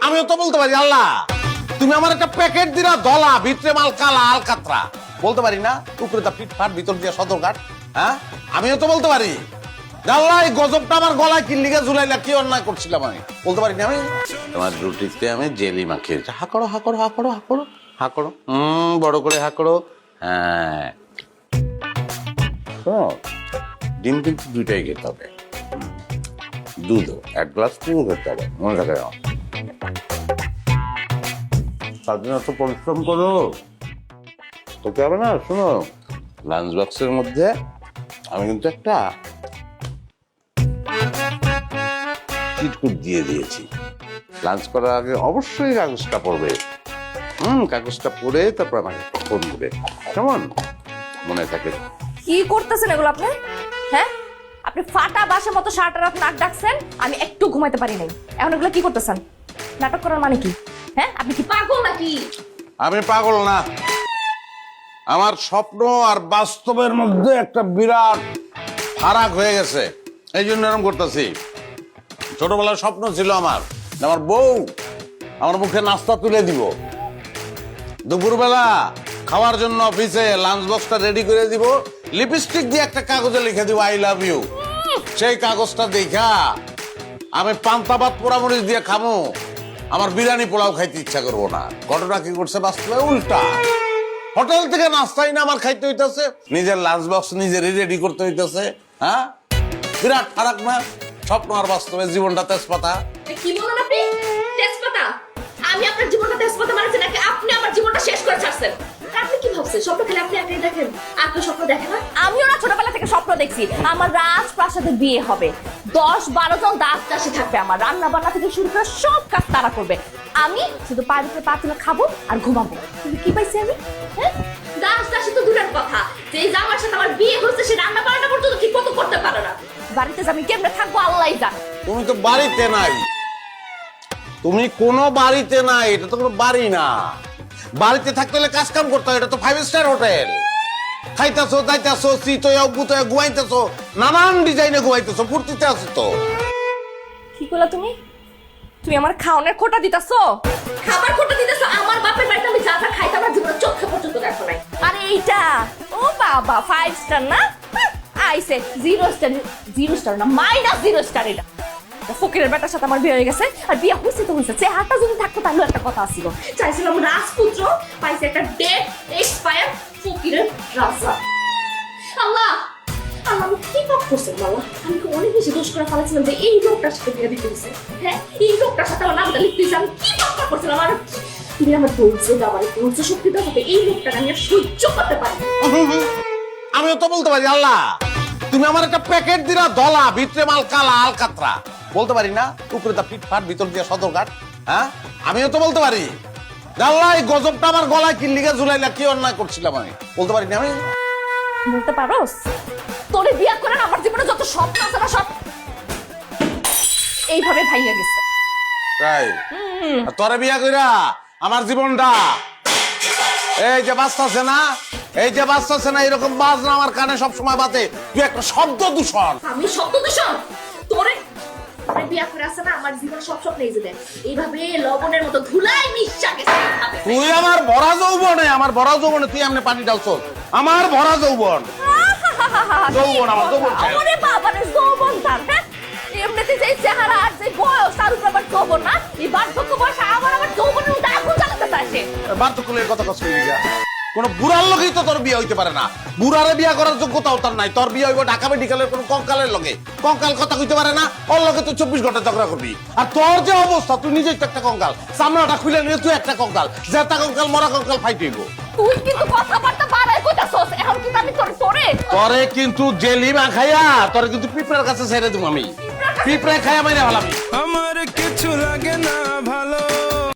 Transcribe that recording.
আমিও তো বলতে পারি আল্লাহ তুমি আমার একটা প্যাকেট দিলা দলা ভিতরে মাল কালা আলকাতরা বলতে পারি না উপরে তা ফিটফাট ভিতর দিয়ে সদরঘাট হ্যাঁ আমিও তো বলতে পারি আল্লাহ এই গজবটা আমার গলায় কিল্লিগে ঝুলাইলা কি অন্যায় করছিলাম আমি বলতে পারি না আমি তোমার রুটিতে আমি জেলি মাখিয়ে হা করো হা করো হা করো হা করো হা করো বড় করে হা করো হ্যাঁ ডিম কিন্তু দুইটাই খেতে হবে দুধও এক গ্লাস ডিমও খেতে হবে মনে থাকে তার জন্য এত পরিশ্রম করো তোকে হবে না শোনো লাঞ্চ বক্সের মধ্যে আমি কিন্তু একটা চিটকুট দিয়ে দিয়েছি লাঞ্চ করার আগে অবশ্যই কাগজটা পড়বে কাগজটা পড়ে তারপর আমাকে ফোন করবে কেমন মনে থাকে কি করতেছেন এগুলো আপনি হ্যাঁ আপনি ফাটা বাসের মতো সারাটা রাত নাক ডাকছেন আমি একটু ঘুমাইতে পারি নাই এখন এগুলো কি করতেছেন নাটক করার মানে কি হ্যাঁ আপনি কি পাগল নাকি আমি পাগল না আমার স্বপ্ন আর বাস্তবের মধ্যে একটা বিরাট ফারাক হয়ে গেছে এই জন্য এরকম করতেছি ছোটবেলার স্বপ্ন ছিল আমার বউ আমার মুখে নাস্তা তুলে দিব দুপুরবেলা খাওয়ার জন্য অফিসে লাঞ্চ বক্সটা রেডি করে দিব লিপস্টিক দিয়ে একটা কাগজে লিখে দিব আই লাভ ইউ সেই কাগজটা দেখা আমি পান্তা ভাত পোড়ামরিচ দিয়ে খামো আমার বিরিয়ানি পোলাও খাইতে ইচ্ছা করবো না ঘটনা কি করছে বাস্তবে উল্টা হোটেল থেকে নাস্তাই না আমার খাইতে হইতেছে নিজের লাঞ্চ বক্স নিজেরই রেডি করতে হইতেছে হ্যাঁ বিরাট ফারাক না স্বপ্ন আর বাস্তবে জীবনটা তেজপাতা কি বলেন আপনি তেজপাতা আমি আপনার জীবনটা তেজপাতা মারছি নাকি আপনি আমার জীবনটা শেষ করে ছাড়ছেন আপনি কি ভাবছেন স্বপ্ন খেলে আপনি একাই দেখেন আপনি স্বপ্ন দেখেন না আমিও না ছোটবেলা থেকে স্বপ্ন দেখছি আমার রাজপ্রাসাদে বিয়ে হবে 10-12 জন দাস দাসী থাকবে আমার রান্না বান্না থেকে শুরু করে সব কাজ তারা করবে আমি শুধু পাড়িতে পা তুলে খাবো আর ঘুমাবো কিন্তু কি পাইছি আমি হ্যাঁ দাস দাসী তো দূরের কথা যে জামার সাথে আমার বিয়ে হচ্ছে সে রান্না বান্না পর্যন্ত ঠিক মতো করতে পারে না বাড়িতে আমি কেমনে থাকবো আল্লাহই জানে তুমি তো বাড়িতে নাই তুমি কোনো বাড়িতে নাই এটা তো কোনো বাড়ি না বাড়িতে থাকতে হলে কাজ কাম করতে হয় এটা তো 5 স্টার হোটেল খাইতেছো দাইতেছো চিতয়া গুতয়া ঘুমাইতেছো নানান ডিজাইনে ঘুমাইতেছো ফুর্তিতে আছো তো কি করলা তুমি তুমি আমার খাওয়ানোর খোটা দিতেছো খাবার খোটা দিতেছো আমার বাপের বাড়িতে আমি যা যা খাইতে আমার জীবনে চোখে পর্যন্ত দেখো নাই আরে এইটা ও বাবা 5 স্টার না আইসে 0 স্টার না -0 স্টার এটা ফকিরের বেটার সাথে আমার বিয়ে হয়ে গেছে আর বিয়ে হয়েছে তো হয়েছে চেহারাটা যদি থাকতো তাহলে একটা কথা ছিল চাইছিলাম রাজপুত্র পাইছে একটা ডেট এক্সপায়ার ফকিরের রাজা আল্লাহ আল্লাহ কি পাপ করছেন বাবা আমি তো অনেক বেশি দোষ করে ফেলেছিলাম যে এই লোকটার সাথে বিয়ে দিতে হয়েছে হ্যাঁ এই লোকটার সাথে আমার নামটা লিখতে হয়েছে আমি কি পাপ করছিলাম আর তুমি আমার ধৈর্য আমার ধৈর্য শক্তিটা সাথে এই লোকটাকে আমি আর সহ্য করতে পারি আমিও তো বলতে পারি আল্লাহ তুমি আমার একটা প্যাকেট দিলা দলা ভিতরে মাল কালা আলকাতরা বলতে পারি না উপরে তা ফিটফাট ভিতর দিয়ে সদরঘাট হ্যাঁ আমিও তো বলতে পারি আল্লাহ এই গজবটা আমার গলায় কিল্লিগে ঝুলাইলা কি অন্যায় করছিলাম আমি বলতে পারি না আমি বলতে পারোস তোরে বিয়ে করে আমার জীবনে যত স্বপ্ন আছে না সব এইভাবে ভাইয়া গেছে তাই তোরে বিয়া কইরা আমার জীবনটা এই যে বাঁচতেছে না এরকম বাজনা আমার কানে সবসময় বাজে তুই একটা শব্দ দূষণ আমি শব্দ দূষণ তোরে বিয়া করে আছে না আমার জীবনে সব স্বপ্ন এই যে দেখ এইভাবে লবণের মতো ধুলাই মিশা গেছে তুই আমার ভরা যৌবনে তুই এমনি পানি ঢালছস আমার ভরা যৌবন আমার যৌবন ওরে বাবা রে যৌবন তার হ্যাঁ এমনিতে যে চেহারা আর যে বয়স তার উপর আবার যৌবন না এই বার্ধক্য বয়স আমার যৌবনের মধ্যে আগুন জ্বালাতে চাইছে বার্ধক্যের কথা কষ্ট হয়ে যা কোন বুড়ার লগেই তো তোর বিয়ে হইতে পারে না বুড়ারে বিয়া করার যোগ্যতাও তার নাই তোর বিয়ে হইব ঢাকা মেডিকেলের কোন কঙ্কালের লগে কঙ্কাল কথা কইতে পারে না ওর লগে তুই 24 ঘন্টা ঝগড়া করবি আর তোর যে অবস্থা তুই নিজেই তো একটা কঙ্কাল চামড়াটা খুলে নিয়ে তুই একটা কঙ্কাল জেতা কঙ্কাল মরা কঙ্কাল ফাইটিব তুই কিন্তু কথাবার্তা বাড়াই কইতাছস এখন কিন্তু আমি তোরে কিন্তু জেলি মাখাইয়া তোরে কিন্তু পিঁপড়ার কাছে ছেড়ে দেব আমি পিঁপড়া খাইয়া মাইরা ভালামি